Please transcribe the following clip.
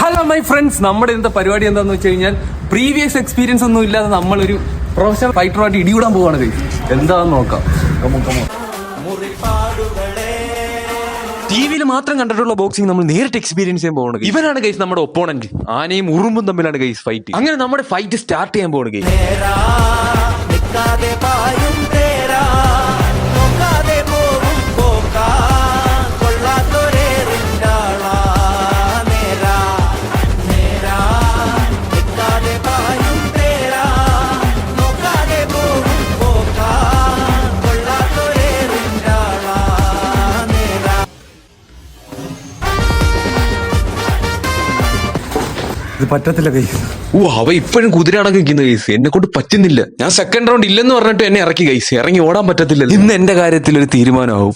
Hello my friends, നമ്മുടെ ഇന്നത്തെ പരിപാടി എന്താണെന്ന് വെച്ച് കഴിഞ്ഞാൽ പ്രീവിയസ് എക്സ്പീരിയൻസ് ഒന്നും ഇല്ലാതെ നമ്മളൊരു പ്രൊഫഷണൽ ഫൈറ്ററുമായിട്ട് ഇടികൂടാൻ പോവാണ് ഗൈസ്. എന്താണെന്ന് നോക്കാം. ടിവിയിൽ മാത്രം കണ്ടിട്ടുള്ള ബോക്സിംഗ് നമ്മൾ നേരിട്ട് എക്സ്പീരിയൻസ് ചെയ്യാൻ പോകുന്നത്. ഇവനാണ് ഗൈസ് നമ്മുടെ ഒപ്പോണന്റ്. ആനയും ഉറുമ്പും തമ്മിലാണ് ഗൈസ് ഫൈറ്റ്. അങ്ങനെ നമ്മുടെ ഫൈറ്റ് സ്റ്റാർട്ട് ചെയ്യാൻ പോകുന്നത് ഗൈസ്. ഇത് പറ്റത്തില്ല ഗൈസ്. അവ ഇപ്പോഴും കുതിരടക്കം നിൽക്കുന്ന ഗൈസ്. എന്നെ കൊണ്ട് പറ്റുന്നില്ല. ഞാൻ സെക്കൻഡ് റൗണ്ട് ഇല്ലെന്ന് പറഞ്ഞിട്ട് എന്നെ ഇറക്കി ഗൈസ്. ഇറങ്ങി ഓടാൻ പറ്റത്തില്ല. ഇന്ന് എന്റെ കാര്യത്തിൽ ഒരു തീരുമാനമാവും.